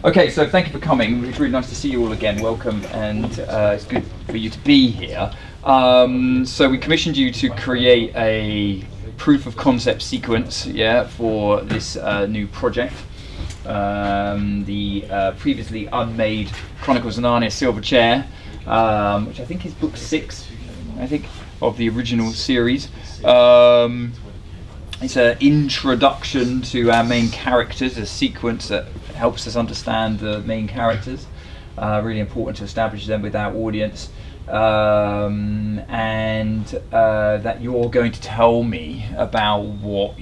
Okay, so thank you for coming. It's really nice to see you all again. Welcome, and it's good for you to be here. So we commissioned you to create a proof of concept sequence, for this new project. The previously unmade Chronicles of Narnia Silver Chair, which I think is book 6, of the original series. It's an introduction to our main characters, a sequence that helps us understand the main characters. Really important to establish them with our audience. And that you're going to tell me about what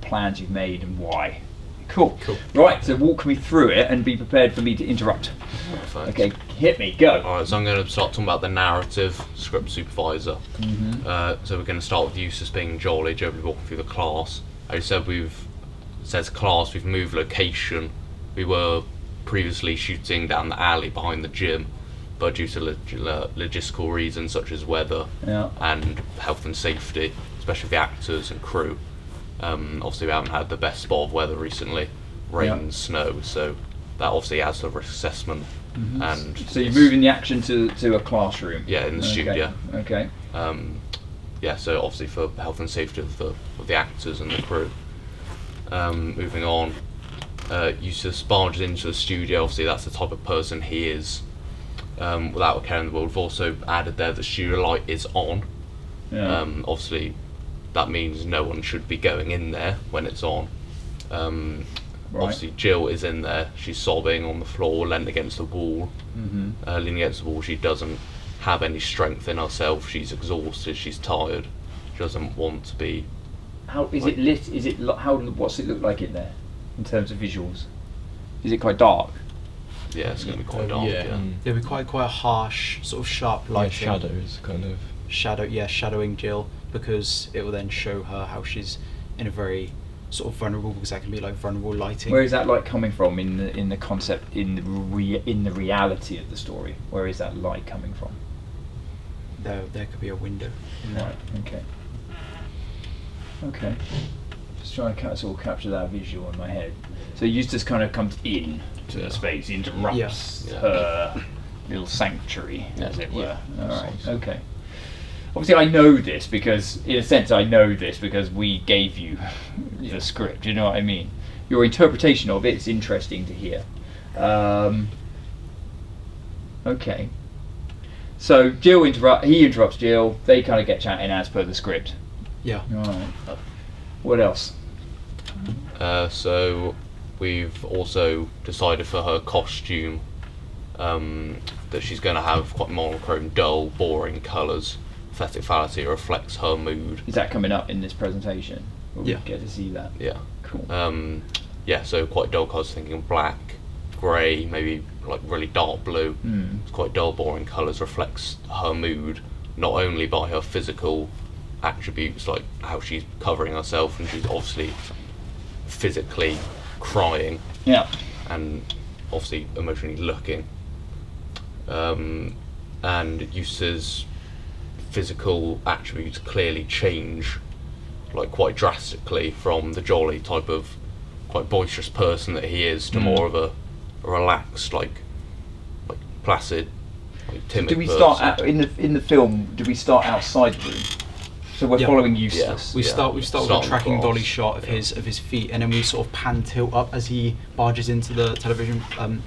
plans you've made and why. Cool. Right, so walk me through it and be prepared for me to interrupt. Perfect. Okay, hit me, go. Alright, so I'm going to start talking about the narrative script supervisor. So we're going to start with Eustace being Jolly, Joe will be walking through the class. As I said, it says class, we've moved location. We were previously shooting down the alley behind the gym, but due to logistical reasons such as weather and health and safety, especially the actors and crew, obviously we haven't had the best spot of weather recently, rain, snow, so that obviously adds to the risk assessment. And so you're moving the action to a classroom? Yeah, in the studio. Okay. So obviously for health and safety of the actors and the crew. Moving on, Eustace barges into the studio. Obviously that's the type of person he is. Without a care in the world, we've also added there the studio light is on. Obviously that means no one should be going in there when it's on. Obviously Jill is in there, she's sobbing on the floor, leaning against the wall. Leaning against the wall, she doesn't have any strength in herself, she's exhausted, she's tired, she doesn't want to be. How is it lit? What's it look like in there in terms of visuals? Is it quite dark? Yeah, it's going to be quite dark. It'll be quite a harsh, sort of sharp lighting. Shadows, kind of. Shadowing Jill, because it will then show her how she's in a very sort of vulnerable, because that can be like vulnerable lighting. Where is that light coming from in the concept, in the reality of the story? Where is that light coming from? There could be a window in there. Right. Okay. Just trying to sort of capture that visual in my head. So Eustace kind of comes in to the space, interrupts her little sanctuary, as it were. All right. Okay. Obviously, I know this because, in a sense, we gave you the script. You know what I mean? Your interpretation of it's interesting to hear. Okay. So Jill he interrupts Jill. They kind of get chatting as per the script. Yeah. All right. What else? So we've also decided for her costume that she's going to have quite monochrome, dull, boring colours. Pathetic fallacy reflects her mood. Is that coming up in this presentation? Will we get to see that? Yeah. Cool. So quite dull colours, thinking black, grey, maybe like really dark blue. It's quite dull, boring colours, reflects her mood, not only by her physical attributes, like how she's covering herself, and she's obviously physically crying. Yeah. And obviously emotionally looking. And Eustace's physical attributes clearly change, like quite drastically, from the jolly type of quite boisterous person that he is to more of a relaxed, like placid, like timid. So do we person. start in the film? Do we start outside the room? So we're following Eustace. We start with a tracking dolly shot of his feet, and then we sort of pan tilt up as he barges into the television,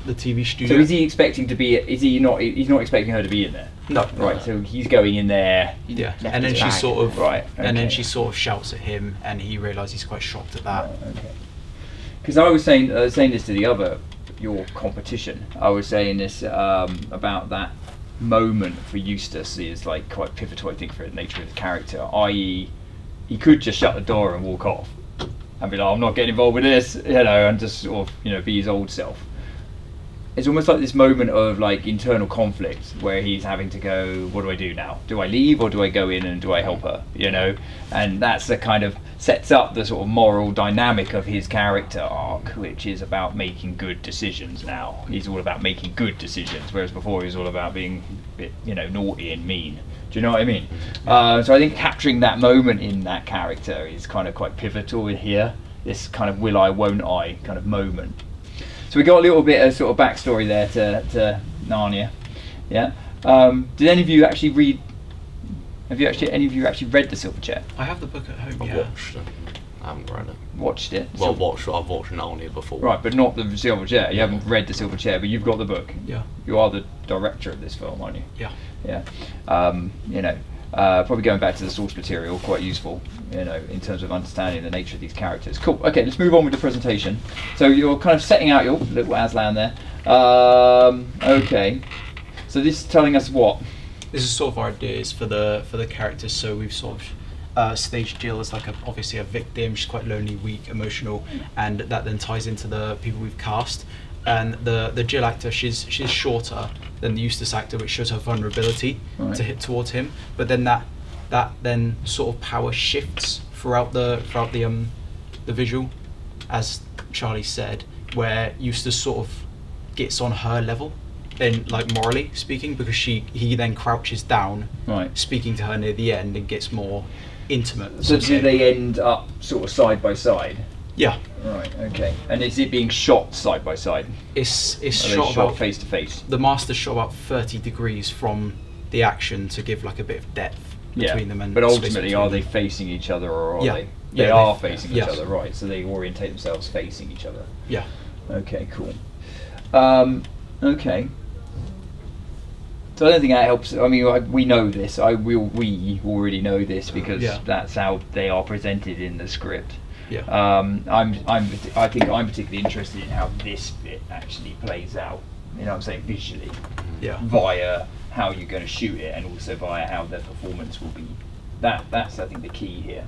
the TV studio. So is he expecting to be? Is he not? He's not expecting her to be in there. No. Right. So he's going in there. Yeah. And then she sort of and then she sort of shouts at him, and he realises he's quite shocked at that. Okay. Because I was saying this to your competition. I was saying this about that moment for Eustace is like quite pivotal, I think, for the nature of the character. I.e., he could just shut the door and walk off and be like, I'm not getting involved with this, and just sort of, be his old self. It's almost like this moment of like internal conflict where he's having to go, what do I do now? Do I leave or do I go in and do I help her? And that's the kind of sets up the sort of moral dynamic of his character arc, which is about making good decisions now. He's all about making good decisions, whereas before he was all about being a bit, naughty and mean. Do you know what I mean? So I think capturing that moment in that character is kind of quite pivotal here. This kind of will I, won't I kind of moment. So we got a little bit of sort of backstory there to Narnia. Yeah. Did any of you actually read? Any of you actually read The Silver Chair? I have the book at home. I've Yeah. watched it. I haven't read it. Watched it? Well, I've watched Narnia before. Right, but not The Silver Chair. You haven't read The Silver Chair, but you've got the book. Yeah. You are the director of this film, aren't you? Yeah. Yeah. You know, probably going back to the source material, quite useful, you know, in terms of understanding the nature of these characters. Cool. Okay, let's move on with the presentation. So you're kind of setting out your little Aslan there. Okay. So this is telling us what? This is sort of our ideas for the characters. So we've sort of staged Jill as like obviously a victim. She's quite lonely, weak, emotional, and that then ties into the people we've cast. And the Jill actor, she's shorter than the Eustace actor, which shows her vulnerability Right. to hit towards him. But then that then sort of power shifts throughout the visual, as Charlie said, where Eustace sort of gets on her level, in like morally speaking, because he then crouches down, Right. speaking to her near the end, and gets more intimate. So do they end up sort of side by side? Yeah, Right. Okay. And is it being shot side by side? it's Are they shot shot about face to face? the master's shot about 30 degrees from the action to give like a bit of depth between them. And but space ultimately, between are they them. facing each other, or are Yeah. they? Yeah, They are facing each yeah. other, right? So they orientate themselves facing each other. Yeah. Okay, cool. Okay. So I don't think that helps. I mean, we know this. We already know this because Yeah. that's how they are presented in the script. Yeah. I think I'm particularly interested in how this bit actually plays out. You know what I'm saying, visually, Yeah. via how you're going to shoot it, and also via how the performance will be. That's I think the key here.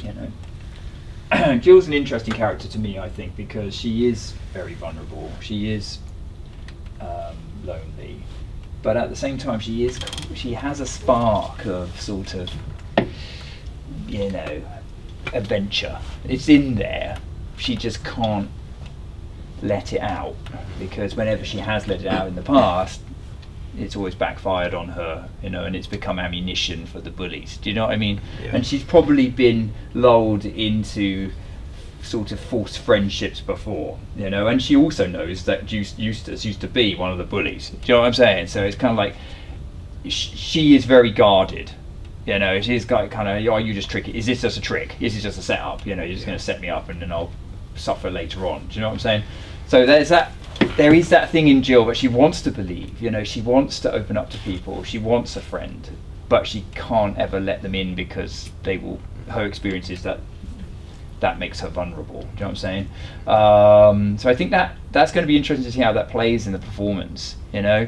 You know, Jill's an interesting character to me, I think, because she is very vulnerable. She is lonely, but at the same time, she has a spark of sort of, you know, adventure. It's in there. She just can't let it out, because whenever she has let it out in the past, it's always backfired on her, you know, and it's become ammunition for the bullies. Do you know what I mean? Yeah. And she's probably been lulled into sort of false friendships before, you know, and she also knows that Eustace used to be one of the bullies. Do you know what I'm saying? So it's kind of like she is very guarded. You know, she's got kind of, are you just tricky? Is this just a trick? Is this just a setup? You know, you're just going to set me up and then I'll suffer later on. Do you know what I'm saying? So there is that thing in Jill that she wants to believe. You know, she wants to open up to people. She wants a friend, but she can't ever let them in because her experiences that makes her vulnerable. Do you know what I'm saying? So I think that's going to be interesting to see how that plays in the performance. You know,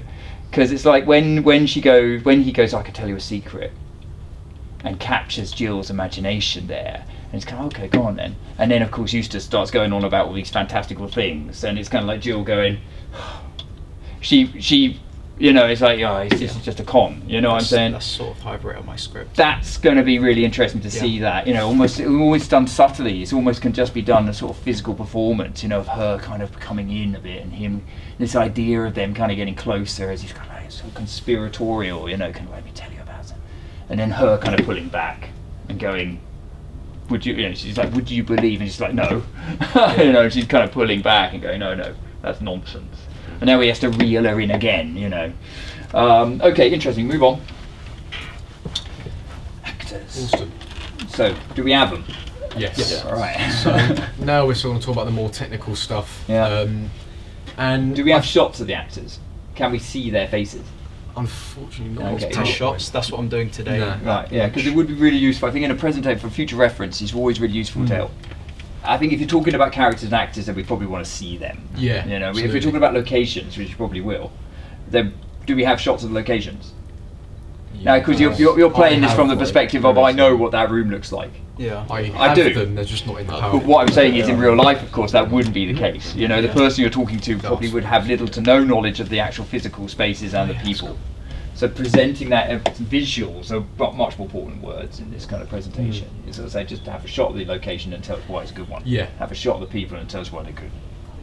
because it's like when he goes, I can tell you a secret, and captures Jill's imagination there. And it's kind of, okay, go on then. And then, of course, Eustace starts going on about all these fantastical things. And it's kind of like Jill going, she you know, it's like, oh, this is just a con. You know what I'm saying? That's sort of how I've written my script. That's going to be really interesting to see that. You know, almost done subtly. It's almost can just be done a sort of physical performance, you know, of her kind of coming in a bit and him, this idea of them kind of getting closer as he's kind of like sort of conspiratorial, you know, kind of let me tell you about it. And then her kind of pulling back and going, would you know, she's like, would you believe? And she's like, no. You know, she's kind of pulling back and going, no, that's nonsense. And now he has to reel her in again, you know. Okay, interesting, move on. Actors. Awesome. So, do we have them? Yes. All right. So now we're going to talk about the more technical stuff. Yeah. And Do we have shots of the actors? Can we see their faces? unfortunately not. Okay. Test shots. That's what I'm doing today. No. Right, yeah, because it would be really useful. I think in a presentation for future reference, it's always really useful to help. I think if you're talking about characters and actors, then we probably want to see them. Yeah, You know, if absolutely. we're talking about locations, which you probably will, then do we have shots of the locations? No, because you're playing I this from the have, perspective like, of I know what that room looks like. Yeah. I I have do. them, they're just not in the But PowerPoint. But what I'm saying is, in real life, of course, that wouldn't be the case. You know, the person you're talking to probably would have little to no knowledge of the actual physical spaces and the people. So presenting that visuals are much more important than words in this kind of presentation. Is as I say, just to have a shot of the location and tell us why it's a good one. Yeah. Have a shot of the people and tell us why they're good.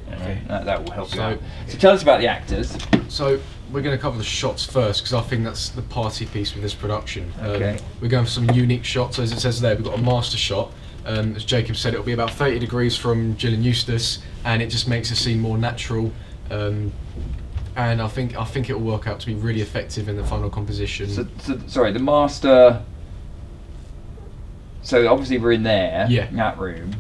You know, Okay. that will help you So- out. So tell us about the actors. So we're going to cover the shots first because I think that's the party piece with this production. Okay. We're going for some unique shots. As it says there, we've got a master shot. As Jacob said, it'll be about 30 degrees from Jill and Eustace, and it just makes the scene more natural. And I think it will work out to be really effective in the final composition. So sorry, the master. So obviously we're in there, Yeah. in that room.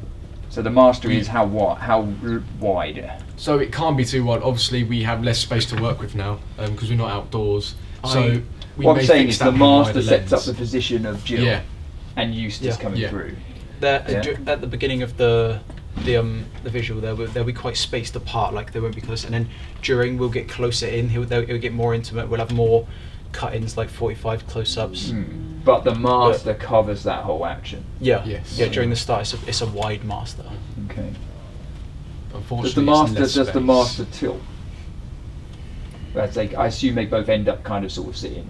So the master is how wide? So it can't be too wide. Obviously, we have less space to work with now because we're not outdoors. So we What may I'm saying fix is that the with a wider master sets up lens. the position of Jill Yeah. and Eustace Yeah. coming Yeah. through. At the beginning of the visual, they'll be quite spaced apart, like they won't be close. And then during, we'll get closer in. It'll get more intimate. We'll have more cut-ins, like 45 close-ups. But the master covers that whole action. Yeah, Yes. yeah. During the start, it's a wide master. Okay. Unfortunately, Does the it's less master space. tilt? I assume they both end up kind of sort of sitting.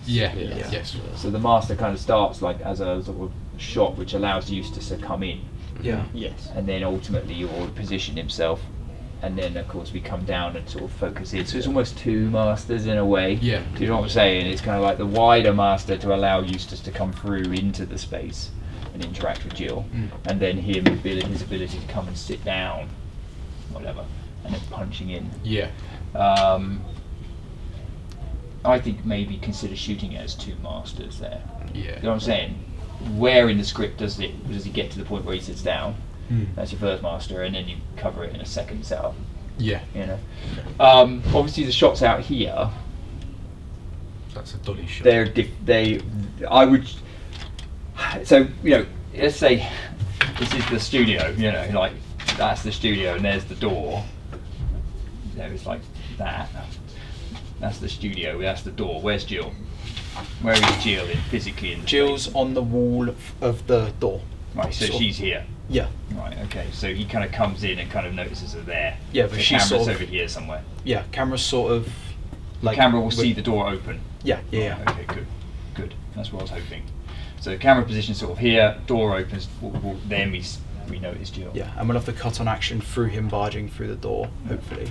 Yeah. Yeah. Yes. So the master kind of starts like as a sort of shot which allows Eustace to come in, Yeah. Yes. and then ultimately or position himself, and then of course we come down and sort of focus in. So it's almost two masters in a way. Yeah. Do you know what I'm saying? It's kind of like the wider master to allow Eustace to come through into the space and interact with Jill, and then his ability to come and sit down, whatever, and then punching in. Yeah. I think maybe consider shooting it as two masters there. Yeah. You know what I'm saying? Where in the script does he get to the point where he sits down? That's your first master, and then you cover it in a second setup. Yeah. You know. Obviously, the shots out here, That's a dolly shot. I would. So let's say this is the studio. Like that's the studio, and there's the door. It's like that. That's the studio. That's the door. Where's Jill? Where is Jill physically in the Jill's space? on the wall of the door. Right, so sort of- she's here. Yeah. Right, okay. So he kind of comes in and kind of notices her there. Yeah, but the she's camera's sort of- over here somewhere. Yeah. Camera's sort of The camera will see the door open. Yeah. Yeah. Right, okay, good. That's what I was hoping. So the camera position sort of here, door opens, then we notice Jill. Yeah. And we'll have the cut on action through him barging through the door, hopefully.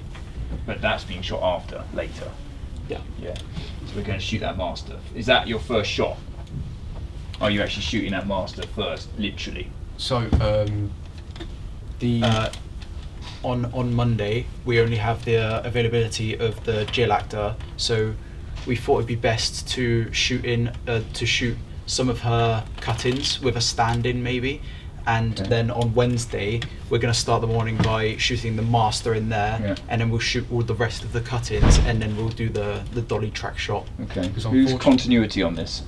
But that's being shot after, later. Yeah. Yeah. So we're going to shoot that master. Is that your first shot? Are you actually shooting that master first, literally? So, the On Monday, we only have the availability of the Jill actor, so we thought it'd be best to shoot some of her cut-ins with a stand-in maybe, and Okay. then on Wednesday we're going to start the morning by shooting the master in there, Yeah. and then we'll shoot all the rest of the cut-ins, and then we'll do the dolly track shot. Okay. Because Who's unfortunately- continuity on this?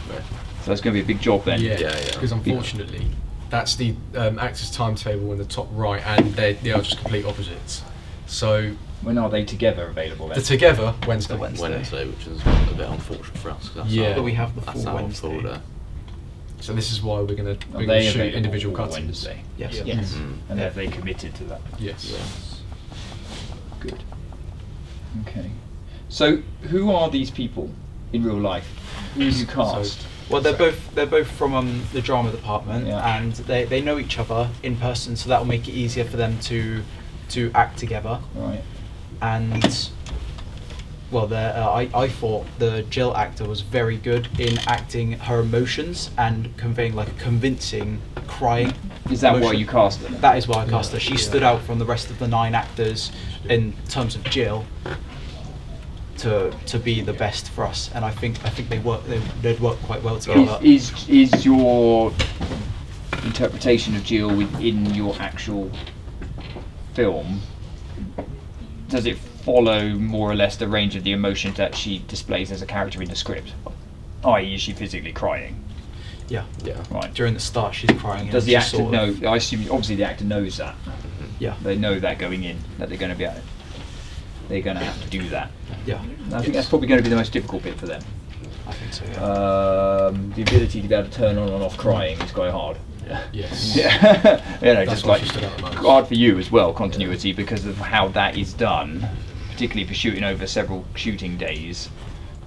So that's going to be a big job then. yeah, Yeah. because unfortunately, that's the actor's timetable in the top right, and they are just complete opposites. So When are they together available then? they're together Wednesday. Wednesday, which is a bit unfortunate for us. 'Cause that's Yeah. our- But we have the that's full our Wednesday. full day. So this is why we're gonna Are they shoot available individual all cuttings. Wednesday? Yes. Yeah. Yes. And have they committed to that? Yes. Yes. Good. Okay. So who are these people in real life? Who you cast? Well, they're both from the drama department, Yeah. and they know each other in person, so that will make it easier for them to act together. Right. And well, I thought the Jill actor was very good in acting her emotions and conveying like a convincing crying. Is that why emotion. you cast them? That is why I cast her. She stood out from the rest of the 9 actors in terms of Jill to be the best for us, and I think they'd work quite well together. Is your interpretation of Jill within your actual film? Does it follow more or less the range of the emotions that she displays as a character in the script? I.e., is she physically crying? Yeah. Yeah. Right. During the start, she's crying. Does and the she's actor sort know? of- I assume obviously the actor knows that. Yeah. They know that going in, that they're going to be at it. They're going to have to do that. Yeah. I think that's probably going to be the most difficult bit for them. I think so. Yeah. The ability to be able to turn on and off crying is quite hard. Yes. Yeah, That's just why like she stood out the most. hard for you as well, continuity, because of how that is done, particularly for shooting over several shooting days,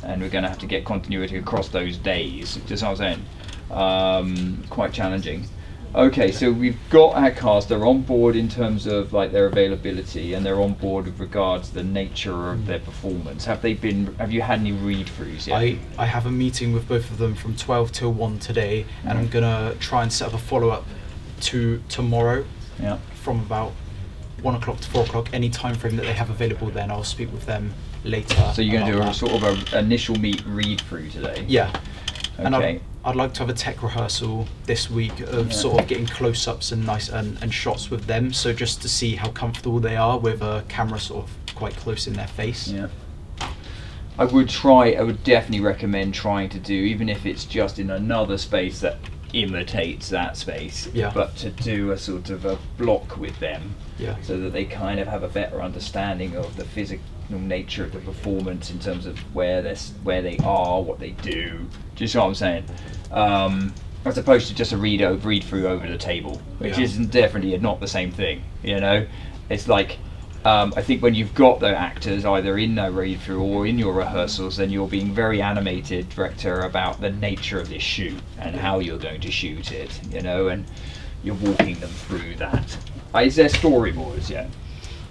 and we're going to have to get continuity across those days. Just what I'm saying, quite challenging. Okay, so we've got our cast. They're on board in terms of like their availability, and they're on board with regards to the nature of their performance. Have you had any read-throughs yet? I have a meeting with both of them from 12 till 1 today, and I'm gonna try and set up a follow-up to tomorrow Yeah. from about 1 o'clock to 4 o'clock, any time frame that they have available. Then I'll speak with them later. So you're going to do about a that. sort of a initial meet read through today. Yeah. And Okay. I'd like to have a tech rehearsal this week of Yeah. sort of getting close-ups and nice and shots with them. So just to see how comfortable they are with a camera sort of quite close in their face. Yeah. I would definitely recommend trying to do, even if it's just in another space that imitates that space, Yeah. but to do a sort of a block with them, Yeah. so that they kind of have a better understanding of the physical nature of the performance in terms of where they are, what they do. Do you see what I'm saying? As opposed to just a read through over the table, which Yeah. isn't definitely not the same thing. You know, it's like. I think when you've got the actors either in their read through or in your rehearsals, then you're being very animated, director, about the nature of this shoot and how you're going to shoot it, you know, and you're walking them through that. Is there storyboards yet?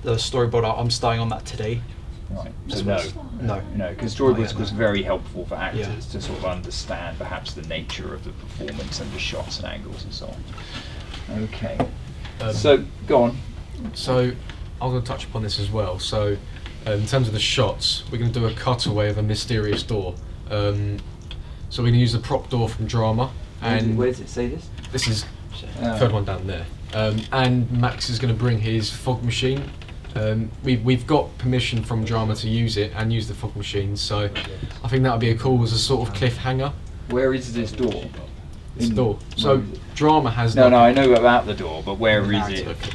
The storyboard, I'm starting on that today. Right. So As no, well. No. because Not storyboards yet, was no. very helpful for actors Yeah. to sort of understand perhaps the nature of the performance and the shots and angles and so on. Okay. So go on. So I'm going to touch upon this as well. So in terms of the shots, we're going to do a cutaway of a mysterious door. So we're going to use the prop door from Drama, and Where does it say this? this is third one down there. And Max is going to bring his fog machine. We've got permission from Drama to use it and use the fog machine, so I think that would be a cool as a sort of cliffhanger. Where is this door? This door. So Drama has No, like no, a- I know about the door, but where is it? Narrative.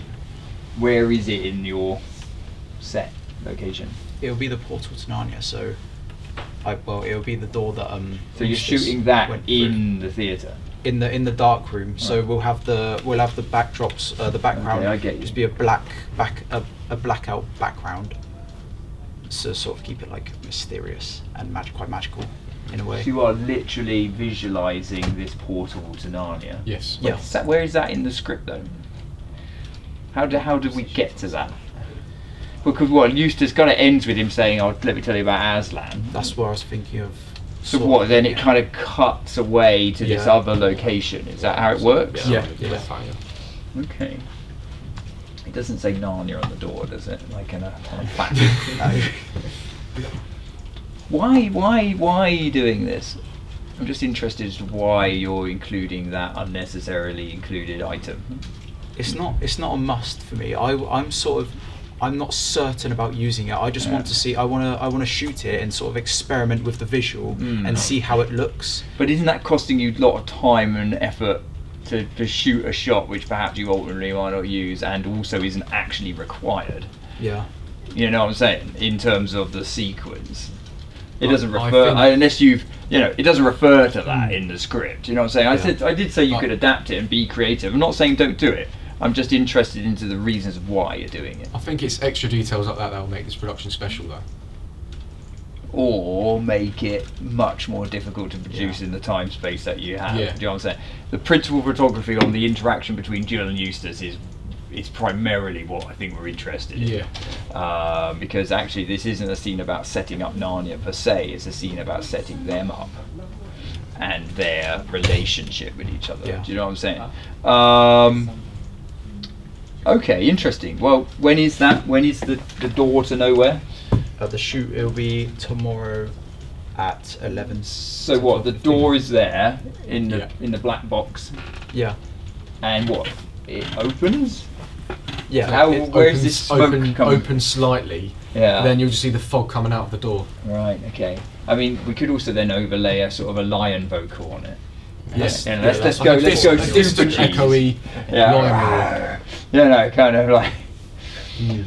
Where is it in your set location? It'll be the portal to Narnia. So, it'll be the door that So you're Eustace shooting that went through. in the theatre. in the dark room. So Right. we'll have the backdrops, the background. Okay, I get you. Just be a blackout background. So sort of keep it like mysterious and quite magical in a way. So you are literally visualising this portal to Narnia. Yes. Yeah. Where is that in the script though? How did we get to that? Because Eustace kind of ends with him saying, "Oh, let me tell you about Aslan." That's what I was thinking of. So sort what? of, Then it yeah. kind of cuts away to this Yeah. other location. Is that how it works? Yeah. Okay. It doesn't say Narnia on the door, does it? Like on a plaque. No. Why are you doing this? I'm just interested as to why you're including that unnecessarily included item. It's not a must for me. I'm not certain about using it. I just Yeah. want to see. I want to shoot it and sort of experiment with the visual Mm. and see how it looks. But isn't that costing you a lot of time and effort to shoot a shot which perhaps you ultimately might not use and also isn't actually required? Yeah. You know what I'm saying? In terms of the sequence. It I- doesn't I refer, think- unless you've, it doesn't refer to that in the script. You know what I'm saying? Yeah. I did say you I- could adapt it and be creative. I'm not saying don't do it. I'm just interested into the reasons of why you're doing it. I think it's extra details like that will make this production special, though. Or make it much more difficult to produce Yeah. in the time space that you have. Yeah. Do you know what I'm saying? The principal photography on the interaction between Jill and Eustace is primarily what I think we're interested in. Yeah. Because actually this isn't a scene about setting up Narnia per se, it's a scene about setting them up and their relationship with each other. Yeah. Do you know what I'm saying? Okay, interesting. Well, when is that? When is the door to nowhere? The shoot, it'll be tomorrow at 11. So what? The door is there in the Yeah. in the black box, Yeah. and what? It opens. Yeah. How- it- where is this smoke coming? Open slightly. Yeah. Then you'll just see the fog coming out of the door. Right. Okay. I mean, we could also then overlay a sort of a lion vocal on it. Yes. Yeah, let's Like go. a Let's go. a distant, super cheese. echoey Yeah. lion Kind of like. roar.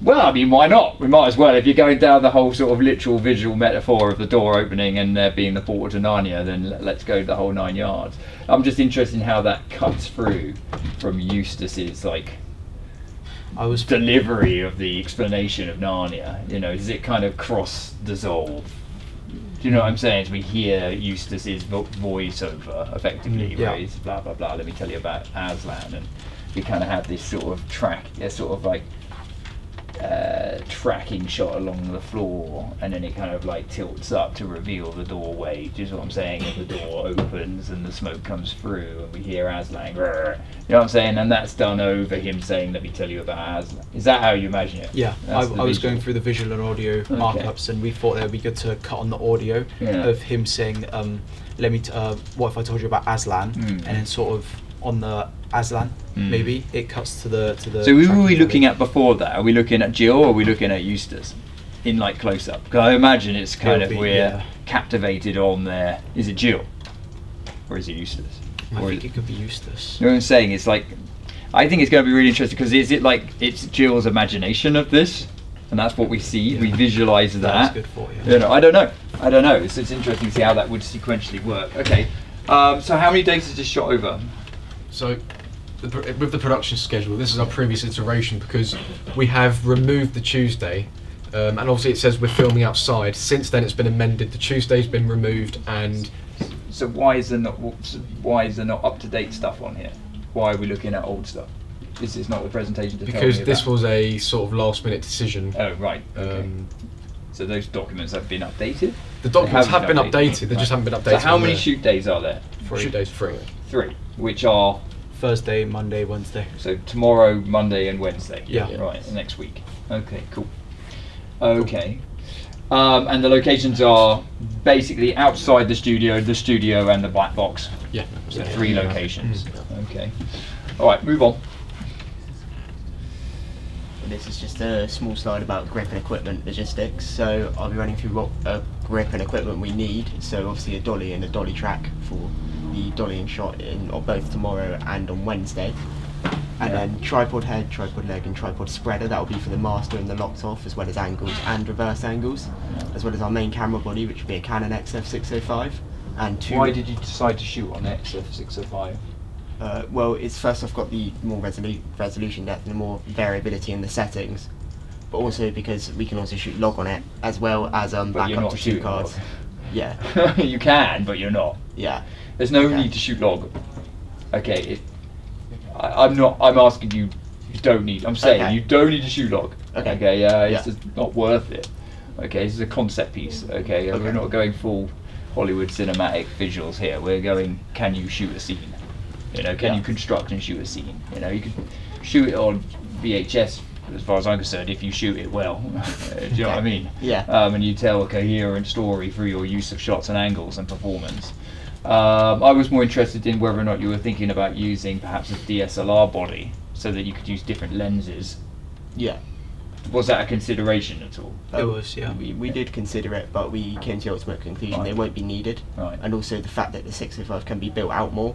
Well, I mean, why not? We might as well. If you're going down the whole sort of literal visual metaphor of the door opening and there being the portal to Narnia, then let's go the whole 9 yards. I'm just interested in how that cuts through from Eustace's I was delivery of the explanation of Narnia. Does it kind of cross dissolve? Do you know what I'm saying? As we hear Eustace's voiceover effectively, Yeah. where he's blah blah blah. Let me tell you about Aslan, and we kind of have this sort of track, sort of like tracking shot along the floor, and then it kind of like tilts up to reveal the doorway. Do you know what I'm saying? And the door opens and the smoke comes through, and we hear Aslan. "Grr." You know what I'm saying? And that's done over him saying, "Let me tell you about Aslan." Is that how you imagine it? Yeah, I That's the was visual. going through the visual and audio markups, and we thought it would be good to cut on the audio Yeah. of him saying, what if I told you about Aslan? And then sort of on the Aslan, maybe it cuts to the. So who tracking were we looking video. at before that? Are we looking at Jill or are we looking at Eustace in like close up? Because I imagine it's kind It'll of be, we're yeah. captivated on there. Is it Jill or is it Eustace? I Or think is it could be Eustace. You know what I'm saying? It's like, I think it's going to be really interesting because is it like it's Jill's imagination of this, and that's what we see. We Yeah. visualize that. That's good for you. You know, I don't know. It's interesting to see how that would sequentially work. Okay. So how many days is this shot over? So, with the production schedule, this is our previous iteration because we have removed the Tuesday, and obviously it says we're filming outside. Since then, it's been amended. The Tuesday's been removed, and So why is there not up to date stuff on here? Why are we looking at old stuff? This is not the presentation to tell because me this about. was a sort of last-minute decision. Oh right. Okay. So those documents have been updated. The documents They have been haven't updated. They just haven't been updated. So how on many the shoot days are there? shoot days? 3. 3, which are Thursday, Monday, Wednesday. so tomorrow, Monday, and Wednesday. Yeah. Right. Next week. Okay. Cool. Okay. And the locations are basically outside the studio, and the black box. Yeah. So 3 locations. Okay. All right. Move on. This is just a small slide about grip and equipment logistics. So I'll be running through what grip and equipment we need. So obviously a dolly and a dolly track for the dollying shot on both tomorrow and on Wednesday. And then tripod head, tripod leg and tripod spreader, that will be for the master and the locked off, as well as angles and reverse angles, as well as our main camera body, which will be a Canon XF605. And 2 Why did you decide to shoot on XF605? well, it's first off got the more resolution depth and the more variability in the settings, but also because we can also shoot log on it, as well as But back you're up not to shooting 2 cards. log. Yeah, You can, but you're not. yeah. There's no Okay. need to shoot log. Okay. I'm not. I'm asking you. You don't need. I'm saying Okay. you don't need to shoot log. Okay. Okay. It's Yeah. just not worth it. Okay. This is a concept piece. Okay. We're Okay. not going full Hollywood cinematic visuals here. We're going. Can you shoot a scene? You know. Can Yeah. you construct and shoot a scene? You know. You can shoot it on VHS. As far as I'm concerned, if you shoot it well, do you know what I mean? Yeah. And you tell a coherent story through your use of shots and angles and performance. I was more interested in whether or not you were thinking about using perhaps a DSLR body so that you could use different lenses. Yeah. Was that a consideration at all? It was, yeah. We did consider it, but we came to the ultimate conclusion Right. they won't be needed. Right. And also the fact that the 605 can be built out more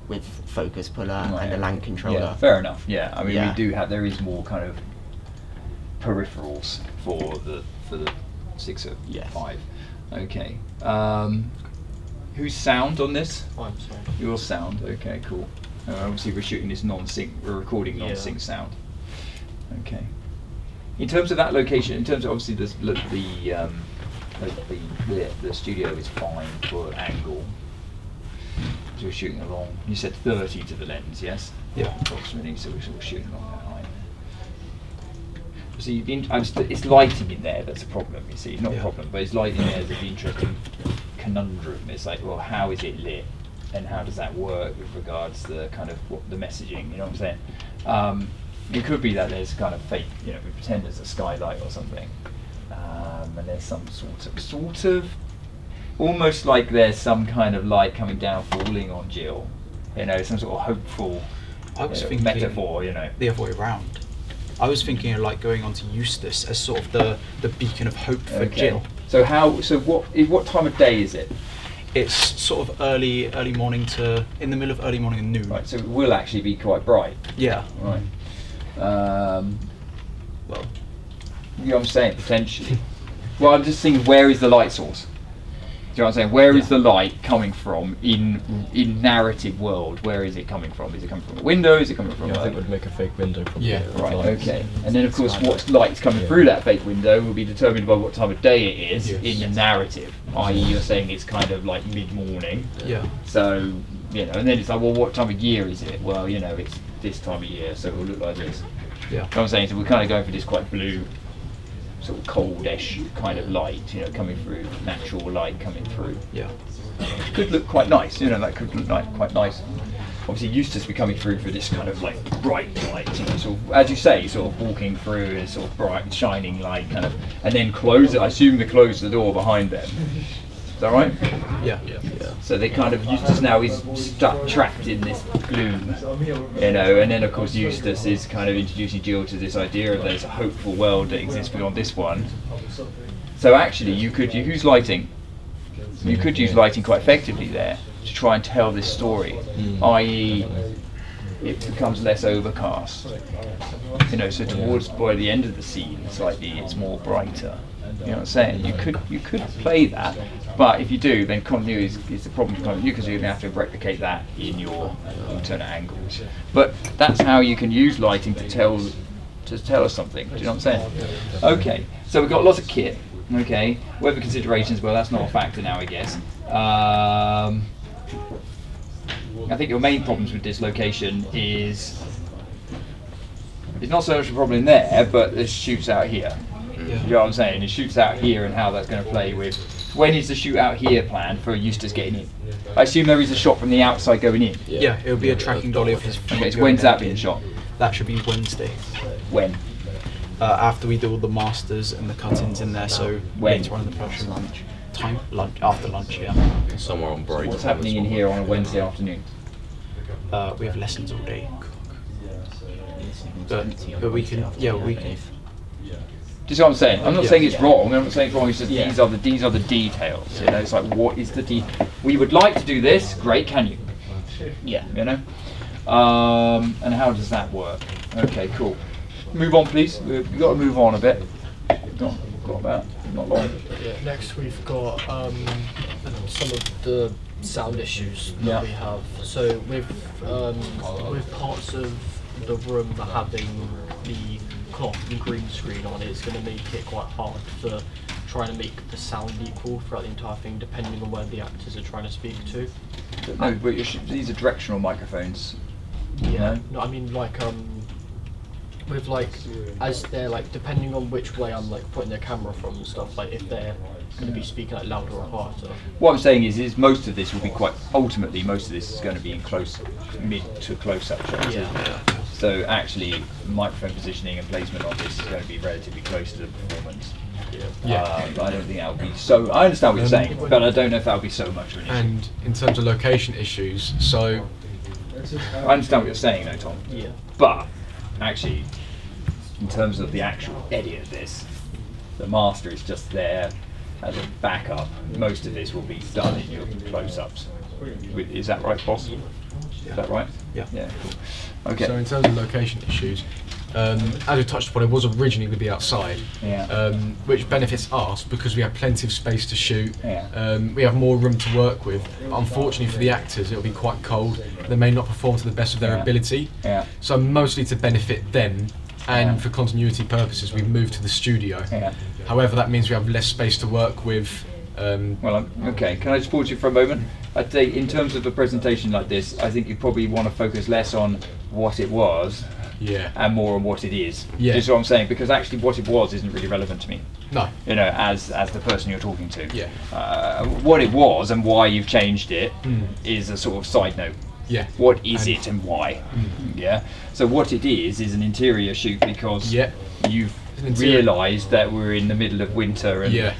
with focus puller and a land controller. Yeah, fair enough. Yeah, I mean Yeah. we do have. There is more kind of peripherals for the 605. Okay. Whose sound on this? I'm sorry. Your sound. Okay, cool. Obviously, we're shooting this non-sync. We're recording non-sync sound. Okay. In terms of that location, in terms of obviously the studio is fine for angle. So we're shooting along. You said 30 to the lens, yes? Yeah. Approximately. So we're sort of shooting along that line. See, it's lighting in there that's a problem. You see, not a Yeah. problem, but it's lighting there is an interesting conundrum. It's like, well, how is it lit, and how does that work with regards to the kind of the messaging? You know what I'm saying? It could be that there's kind of fake, we pretend there's a skylight or something, and there's some sort of, almost like there's some kind of light coming down, falling on Jill. Some sort of hopeful I was thinking metaphor. the other way around. I was thinking of like going onto Eustace as sort of the beacon of hope for Jill. So what time of day is it? It's sort of early morning to in the middle of early morning and noon. Right, so it will actually be quite bright. Yeah. Right. Well, You know what I'm saying? Potentially. Well, I'm just thinking, where is the light source? Do you know what I'm saying? Where is the light coming from in narrative world? Where is it coming from? Is it coming from a window? Is it coming from Yeah, I a... think we'd make a fake window probably. Yeah. with Right, lights. okay. And then of course what light's coming through that fake window will be determined by what time of day it is Yes. in the narrative. I.e. you're saying it's kind of like mid-morning. yeah. So, and then it's like, well, what time of year is it? Well, it's this time of year, so it will look like this. Yeah. You know what I'm saying? So we're kind of going for this quite blue, sort of coldish kind of light, coming through, natural light coming through. Yeah. It could look quite nice, that could look quite nice. Obviously, Eustace be coming through for this kind of like bright light, sort of, as you say, sort of walking through a sort of bright, shining light, kind of, and then close it. I assume they close the door behind them. Is that right? Yeah. So they kind of Eustace now is stuck, trapped in this gloom, and then of course Eustace is kind of introducing Jill to this idea of there's a hopeful world that exists beyond this one. So actually, you could use lighting. You could use lighting quite effectively there to try and tell this story, i.e., it becomes less overcast. So towards by the end of the scene, slightly it's more brighter. You know what I'm saying? You could play that, but if you do, then continuity is the problem with continuity because you're going to have to replicate that in your alternate angles. But that's how you can use lighting to tell us something. Do you know what I'm saying? Okay, so we've got lots of kit. Okay, weather considerations. Well, that's not a factor now, I guess. I think your main problems with this location is it's not so much a problem there, but it shoots out here. Yeah. You know what I'm saying? It shoots out here and how that's going to play with. When is the shoot out here planned for Eustace getting in? I assume there is a shot from the outside going in. Yeah, it'll be a tracking dolly of his. Okay, so when's that being shot? That should be Wednesday. When? After we do all the masters and the cut-ins in there, so When? later on in the production lunch, after lunch, yeah. Somewhere on break. What's happening in here on a Wednesday afternoon? We have lessons all day. But we can, we can. Do you see what I'm saying? I'm not Yeah. saying it's wrong. I'm not saying it's wrong. It's just these are the details. It's like what is the we would like to do this. Great, can you? Yeah. And how does that work? Okay, cool. Move on, please. We've got to move on a bit. Got about not long. Next we've got some of the sound issues that Yeah. we have. So with parts of the room having the cloth and green screen on, it's going to make it quite hard for trying to make the sound equal throughout the entire thing, depending on where the actors are trying to speak to. No, but these are directional microphones. Yeah. No, I mean with as they're depending on which way I'm putting their camera from and stuff, if they're going to be speaking louder or quieter. What I'm saying is most of this will be ultimately most of this is going to be in mid to close-up shots. Yeah. So actually, microphone positioning and placement on this is going to be relatively close to the performance. Yeah. But I don't think that would be so. I understand what you're saying, but I don't know if that would be so much of an issue. And in terms of location issues, so I understand what you're saying, though, Tom. Yeah. But actually, in terms of the actual edit of this, the master is just there as a backup. Most of this will be done in your close-ups. Is that right, boss? Is that right? Yeah. Yeah. Cool. Okay. So in terms of location issues, as we touched upon, it was originally going to be outside, Yeah. which benefits us because we have plenty of space to shoot. Yeah. We have more room to work with. Unfortunately for the actors, it'll be quite cold. They may not perform to the best of their Yeah. ability. Yeah. So mostly to benefit them, and Yeah. for continuity purposes, we've moved to the studio. Yeah. However, that means we have less space to work with. Well, okay. Can I just pause you for a moment? I'd say in terms of a presentation like this, I think you probably want to focus less on what it was Yeah. and more on what it is. Yeah. Do you see what I'm saying? Because actually what it was isn't really relevant to me. No. As the person you're talking to. Yeah. What it was and why you've changed it is Mm. a sort of side note. Yeah. What is And- it and why? Yeah. So what it is an interior shoot because Yeah. you've An interior- realised that we're in the middle of winter and Yeah.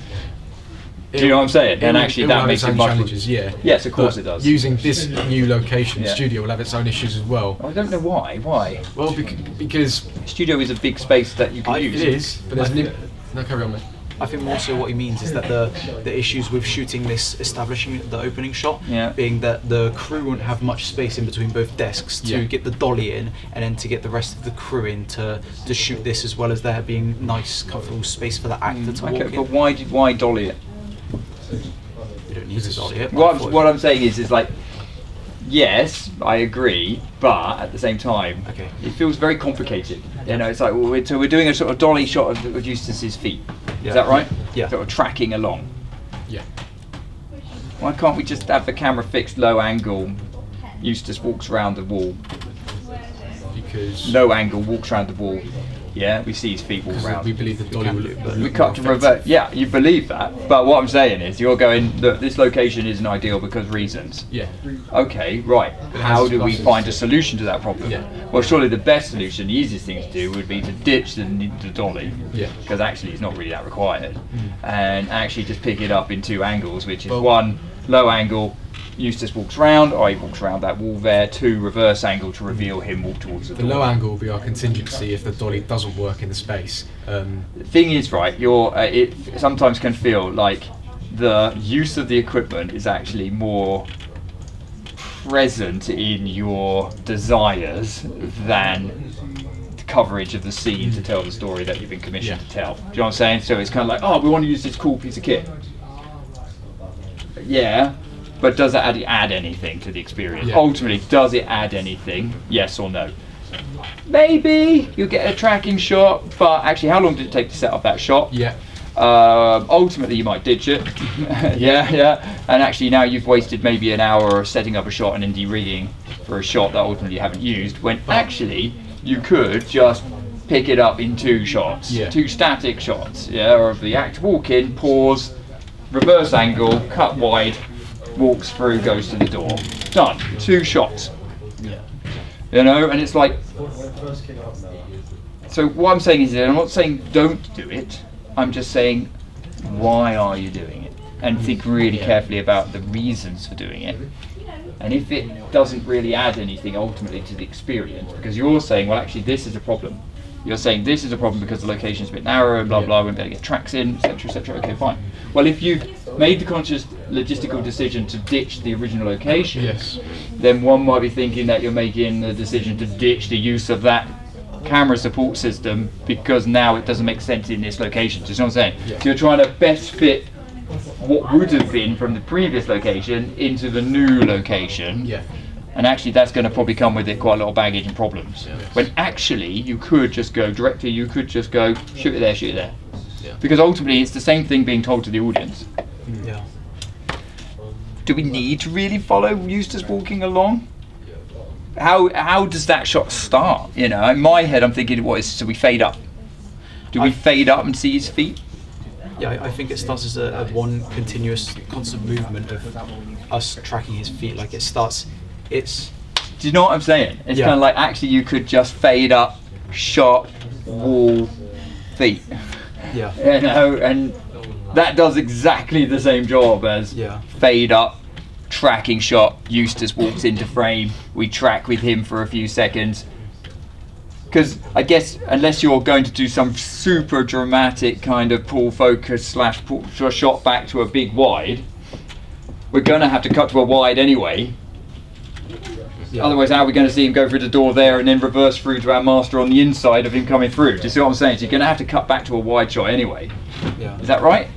do you know what I'm saying? And It actually will that have makes its it own much challenges. Yeah. Yes, of course But it does. Using this new location, Yeah. studio will have its own issues as well. I don't know why. Why? Well, because Studio is a big space that you can use. it is, but there's no carry on, mate. I think more so what he means is that the issues with shooting this establishing the opening shot Yeah. being that the crew won't have much space in between both desks to Yeah. get the dolly in and then to get the rest of the crew in to shoot this, as well as there being nice comfortable space for the actor to walk Okay, in. but why dolly it? You don't need to dolly it. What I'm saying is like, yes, I agree, but at the same time, Okay. it feels very complicated. It's like we're doing a sort of dolly shot of Eustace's feet. Yeah. Is that right? Yeah. Sort of tracking along. Yeah. Why can't we just have the camera fixed low angle? Eustace walks around the wall. because low angle, walks around the wall. Yeah, we see his feet walk we around. believe the dolly will look We more cut to effective. revert. Yeah, you believe that, but what I'm saying is, you're going, look, this location isn't ideal because reasons. Yeah. Okay, right. it How has do we pluses. find a solution to that problem? Yeah. Well, surely the best solution, the easiest thing to do, would be to ditch the dolly, Yeah. because actually it's not really that required, and actually just pick it up in 2 angles, which is Well- 1, low angle, Eustace walks around, or he walks around that wall there. 2, reverse angle to reveal him walk towards the The door. low angle will be our contingency if the dolly doesn't work in the space. The thing is, right, it sometimes can feel like the use of the equipment is actually more present in your desires than the coverage of the scene to tell the story that you've been commissioned Yeah. to tell. Do you know what I'm saying? So it's kind of like, oh, we want to use this cool piece of kit. Yeah, but does it add anything to the experience? Yeah. Ultimately, does it add anything? Yes or no? Maybe you get a tracking shot, but actually, how long did it take to set up that shot? Yeah. Ultimately, you might ditch it. yeah. And actually, now you've wasted maybe an hour setting up a shot and then de-rigging for a shot that ultimately you haven't used. When actually, you could just pick it up in 2 shots, Yeah. 2 static shots. Yeah, or of the act walk in, pause, reverse angle, cut wide, walks through, goes to the door. Done. 2 shots. Yeah. You know, and it's like. So what I'm saying is that I'm not saying don't do it. I'm just saying, why are you doing it? And think really carefully about the reasons for doing it. And if it doesn't really add anything ultimately to the experience, because you're saying, well, actually, this is a problem. You're saying this is a problem because the location's a bit narrow and blah, blah, we won't be able to get tracks in, etc., etc. Okay, fine. Well, if you've made the conscious logistical decision to ditch the original location, Yes. then one might be thinking that you're making the decision to ditch the use of that camera support system because now it doesn't make sense in this location. Do you know what I'm saying? Yeah. So you're trying to best fit what would have been from the previous location into the new location. Yeah. And actually that's going to probably come with it quite a lot of baggage and problems. Yeah. When actually you could just go directly, you could just go shoot it there, shoot it there. Yeah. Because ultimately it's the same thing being told to the audience. Yeah. Do we need to really follow Eustace walking along? How does that shot start? You know, in my head I'm thinking, what is, so we fade up? Do we fade up and see his feet? Yeah, I think it starts as a one continuous, constant movement of us tracking his feet. Like it starts, it's Do you know what I'm saying? It's Yeah. kind of like actually you could just fade up, shot, wall, feet. yeah, You know, and that does exactly the same job as Yeah. fade up, tracking shot. Eustace walks into frame. We track with him for a few seconds. Because I guess unless you're going to do some super dramatic kind of pull focus / pull shot back to a big wide, we're going to have to cut to a wide anyway. yeah. Otherwise, how are we going to see him go through the door there and then reverse through to our master on the inside of him coming through? Do you see what I'm saying? So you're going to have to cut back to a wide shot anyway. Yeah. Is that right?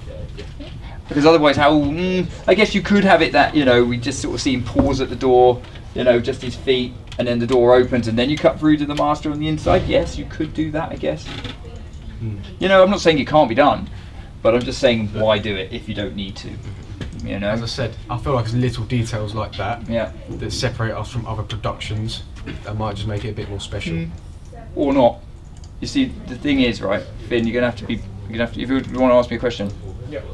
Because otherwise, I guess you could have it that, you know, we just sort of see him pause at the door, you know, just his feet, and then the door opens and then you cut through to the master on the inside. Yes, you could do that, I guess. You know, I'm not saying it can't be done, but I'm just saying why do it if you don't need to, you As I know? said, I feel like it's little details like that Yeah. that separate us from other productions that might just make it a bit more special. Or not. You see, the thing is, right, Finn, you're gonna have to, if you want to ask me a question,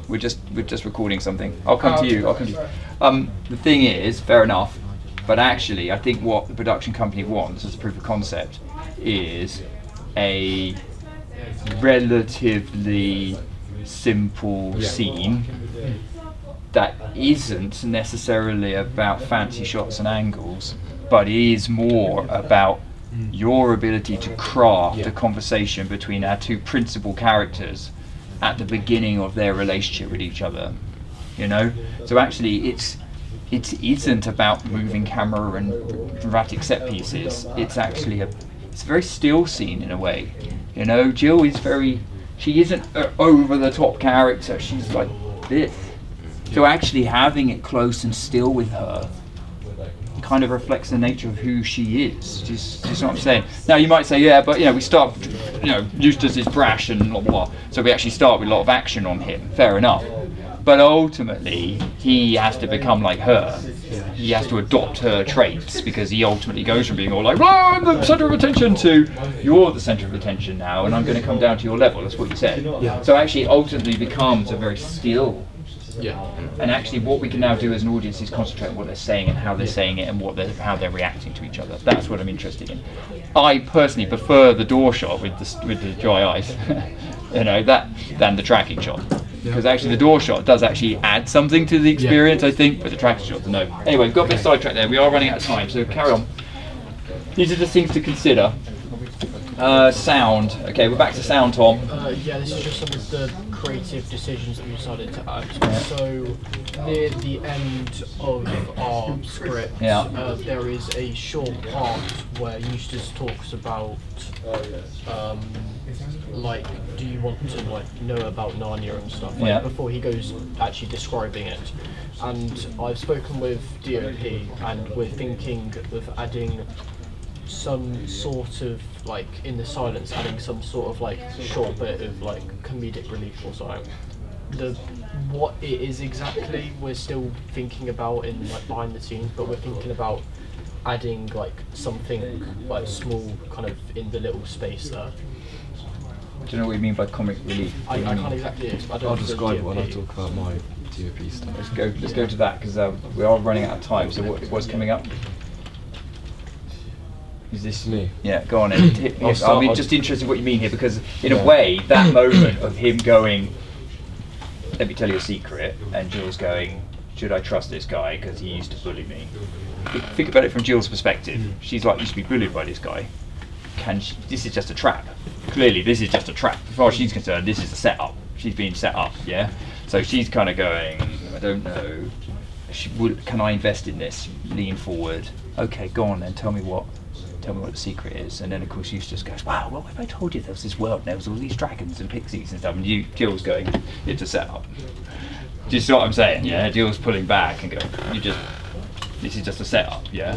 we're just recording something. I'll come to you. I'll come to you. The thing is, fair enough, but actually, I think what the production company wants as a proof of concept is a relatively simple scene that isn't necessarily about fancy shots and angles, but is more about your ability to craft a conversation between our 2 principal characters at the beginning of their relationship with each other, you know? So actually it isn't about moving camera and dramatic set pieces. It's actually it's a very still scene in a way, you know? Jill is she isn't an over the top character, she's like this. So actually having it close and still with her kind of reflects the nature of who she is. Do you see what I'm saying? Now you might say, yeah, but you know, we start, you know, Eustace is brash and blah blah blah. So we actually start with a lot of action on him. Fair enough. But ultimately, he has to become like her. He has to adopt her traits, because he ultimately goes from being all like, "Oh, I'm the centre of attention," to "You're the centre of attention now, and I'm going to come down to your level." That's what you said. Yeah. So actually, it ultimately becomes a very still. Yeah. And actually, what we can now do as an audience is concentrate on what they're saying and how they're saying it and how they're reacting to each other. That's what I'm interested in. I personally prefer the door shot with the dry ice, than the tracking shot. Because actually, the door shot does actually add something to the experience, I think, but the tracking shot, no. Anyway, we've got a bit sidetracked there. We are running out of time, so carry on. These are the things to consider. Sound. Okay, we're back to sound, Tom. Yeah, this is just some of the creative decisions that we decided to add. So, near the end of our script, there is a short part where Eustace talks about, do you want to know about Narnia and stuff? Before he goes actually describing it. And I've spoken with DOP, and we're thinking of adding some sort of in the silence, adding some sort of short bit of comedic relief or something. What it is exactly, we're still thinking about in behind the scenes, but we're thinking about adding something small kind of in the little space there. Do you know what you mean by comic relief? I can't exactly. I'll describe it when I talk about my DOP stuff. Let's go to that, because we are running out of time. So what's coming up? Is this me? Yeah, go on. I'm just interested in what you mean here, because in a way, that moment of him going, "Let me tell you a secret," and Jules going, "Should I trust this guy because he used to bully me?" Think about it from Jill's perspective. She's used to be bullied by this guy. This is just a trap. Clearly, this is just a trap. As far as she's concerned, this is a setup. She's being set up, yeah? So she's kind of going, "I don't know. Can I invest in this?" Lean forward. "Okay, go on then. Tell me what the secret is." And then of course Eustace goes, "Wow, what if I told you there was this world and there was all these dragons and pixies and stuff?" And Jill's going, "It's a setup." Do you see what I'm saying? Yeah, Jill's pulling back and going, "This is just a setup," yeah?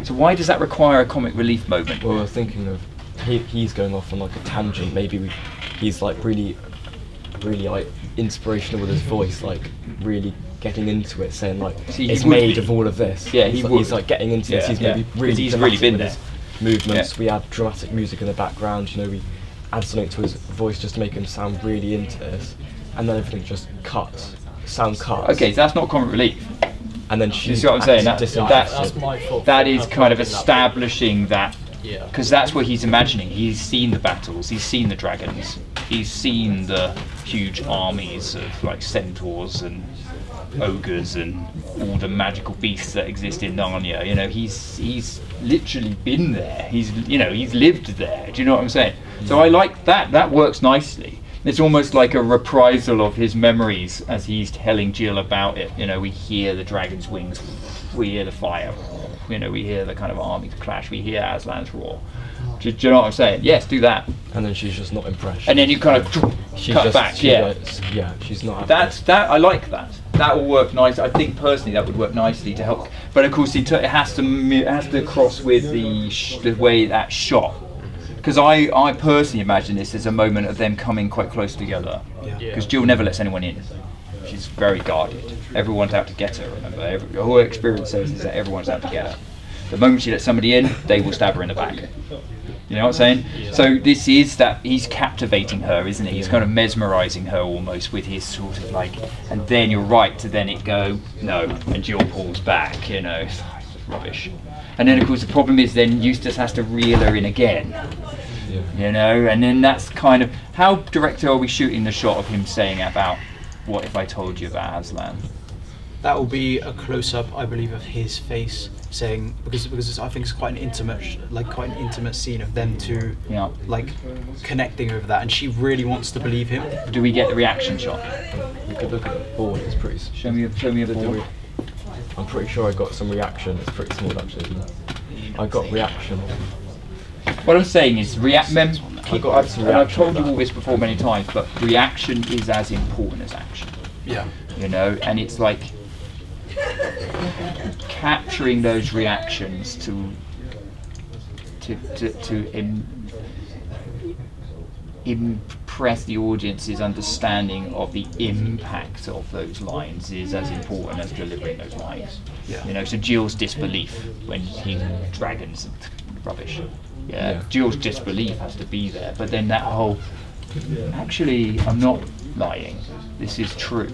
So why does that require a comic relief moment? Well, we're thinking of he's going off on a tangent. Maybe he's really inspirational with his voice, really getting into it, saying it's made of all of this. Yeah, he's getting into this. He's maybe he's really been there. Movements. Yeah. We add dramatic music in the background. We add something to his voice just to make him sound really into this, and then everything just cuts. Sound cuts. Okay, so that's not comic relief. And then you see what I'm saying? That's my fault. That is kind of establishing that, Yeah. because that's what he's imagining. He's seen the battles, he's seen the dragons, he's seen the huge armies of centaurs and ogres and all the magical beasts that exist in Narnia. He's literally been there. He's lived there. Do you know what I'm saying? So I like that. That works nicely. It's almost like a reprisal of his memories as he's telling Jill about it. We hear the dragon's wings, we hear the fire, we hear the kind of armies clash, we hear Aslan's roar. Do you know what I'm saying? Yes, do that. And then she's just not impressed. And then you kind of cut back. She's not. I like that. That will work nice. I think personally that would work nicely to help. But of course, it has to cross with the way that's shot. Because I personally imagine this as a moment of them coming quite close together. Because Jill never lets anyone in. She's very guarded. Everyone's out to get her, remember. Her experience says is that everyone's out to get her. The moment she lets somebody in, they will stab her in the back. You know what I'm saying? Yeah. So this is that he's captivating her, isn't he? He's kind of mesmerising her almost with his sort of and then you're right to then it go, no, and Jill pulls back, it's rubbish. And then of course the problem is then Eustace has to reel her in again. And then that's kind of, how direct are we shooting the shot of him saying about, "What if I told you about Aslan?" That will be a close-up, I believe, of his face saying, because I think it's quite an intimate scene of them two, connecting over that, and she really wants to believe him. Do we get the reaction shot? You could look at the board. It's pretty. Show me the board. I'm pretty sure I got some reaction. It's pretty small actually. I got reaction. What I'm saying is, I've told you all this before many times, but reaction is as important as action. Yeah. And it's capturing those reactions to impress the audience's understanding of the impact of those lines is as important as delivering those lines. Yeah. You know, so Jill's disbelief when he's dragons and rubbish. Yeah. Yeah. Jill's disbelief has to be there, but then that whole, actually, I'm not lying. This is true.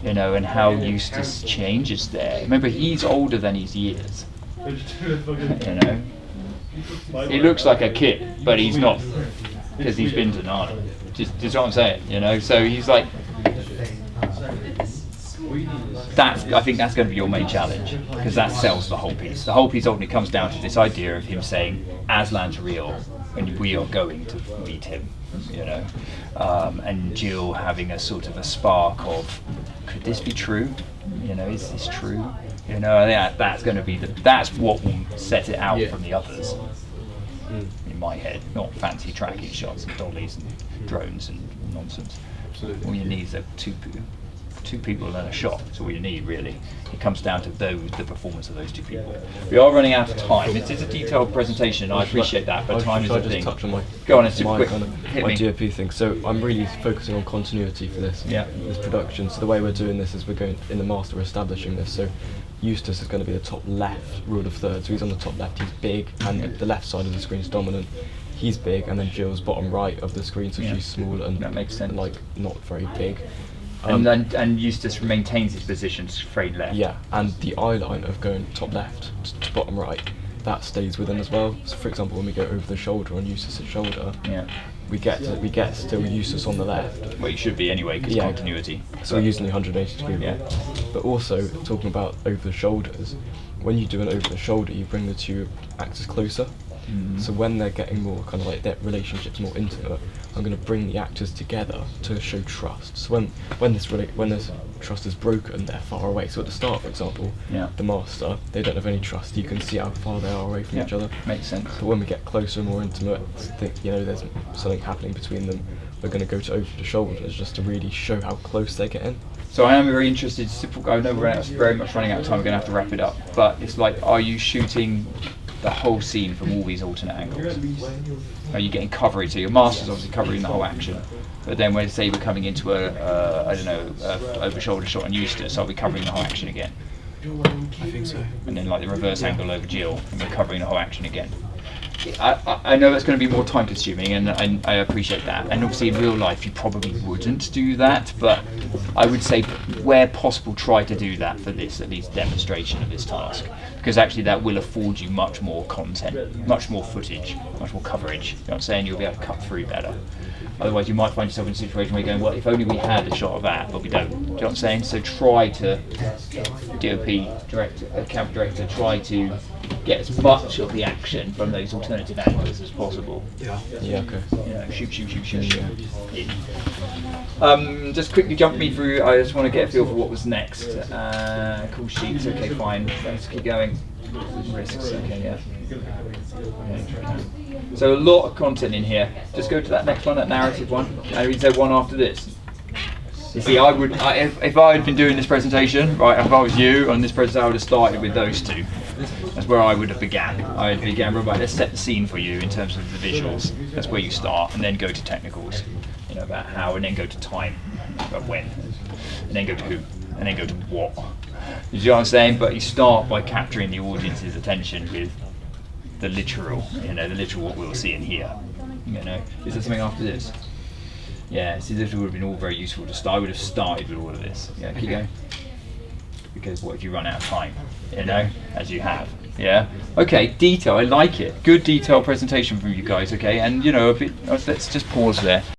You know, and how Eustace changes there. Remember, he's older than his years. You know, he looks like a kid, but he's not, because he's been to Narnia. Just what I'm saying. You know, so he's like. I think that's going to be your main challenge, because that sells the whole piece. The whole piece ultimately comes down to this idea of him saying, Aslan's real, and we are going to meet him, you know. And Jill having a sort of a spark of, could this be true? You know, is this true? You know, I think that's going to be that's what will set it out from the others. In my head, not fancy tracking shots and dollies and drones and nonsense. Absolutely. All you need is two people and a shot. That's all you need, really. It comes down to the performance of those two people. We are running out of time. It's a detailed presentation. I appreciate that, but time is a thing. Touch on my, Go on, it's super my quick. kind of Hit my me. DOP thing. So I'm really focusing on continuity for this production. So the way we're doing this is we're going in the master, we're establishing this. So Eustace is going to be the top left rule of thirds. So he's on the top left. He's big, and the left side of the screen is dominant. He's big, and then Jill's bottom right of the screen, so she's small and That makes sense. like not very big. And Eustace maintains his position straight left. Yeah, and the eye line of going top left to bottom right, that stays within as well. So for example, when we go over the shoulder on Eustace's shoulder, we get still Eustace on the left. Well, you should be anyway, because continuity. So we're using the 180 degree Yeah. rule. But also talking about over the shoulders, when you do an over the shoulder, you bring the two actors closer. So when they're getting more kind of like their relationships more intimate, I'm going to bring the actors together to show trust. So when this trust is broken, they're far away. So at the start, for example, the master, they don't have any trust. You can see how far they are away from each other. Makes sense. But when we get closer and more intimate, there's something happening between them. We're going to go to over the shoulders just to really show how close they're getting. So I am very interested. I know we're very much running out of time. We're going to have to wrap it up. But it's like, are you shooting the whole scene from all these alternate angles? Are you getting coverage? So your master's obviously covering the whole action, but then when say we're coming into a over shoulder shot on Eustace, are we covering the whole action again? I think so. And then like the reverse angle over Jill, and we're covering the whole action again. I know that's going to be more time consuming, and I appreciate that. And obviously in real life you probably wouldn't do that, but I would say where possible try to do that for this, at least demonstration of this task, because actually that will afford you much more content, much more footage, much more coverage. You know what I'm saying? You'll be able to cut through better. Otherwise you might find yourself in a situation where you're going, well, if only we had a shot of that, but we don't. Do you know what I'm saying? So try to, DOP, camera director, try to get as much of the action from those alternative angles as possible. Yeah. Yeah, okay. You know, shoot. In. Just quickly jump me through. I just want to get a feel for what was next. Cool sheets. Okay, fine. Let's keep going. Risks. Okay, yeah. So a lot of content in here. Just go to that next one, that narrative one, and we say one after this. You see, if I had been doing this presentation, right, if I was you on this presentation, I would have started with those two. That's where I would have began. I would began, right, let's set the scene for you in terms of the visuals. That's where you start, and then go to technicals, you know, about how, and then go to time, about when, and then go to who, and then go to what. You see what I'm saying? But you start by capturing the audience's attention with the literal, what we'll see and hear. You know, is there something after this? Yeah, see, this would have been all very useful to start. I would have started with all of this. Yeah, keep going. Because what if you run out of time? You know, as you have. Yeah. Okay, detail. I like it. Good detailed presentation from you guys. Okay, and you know, let's just pause there.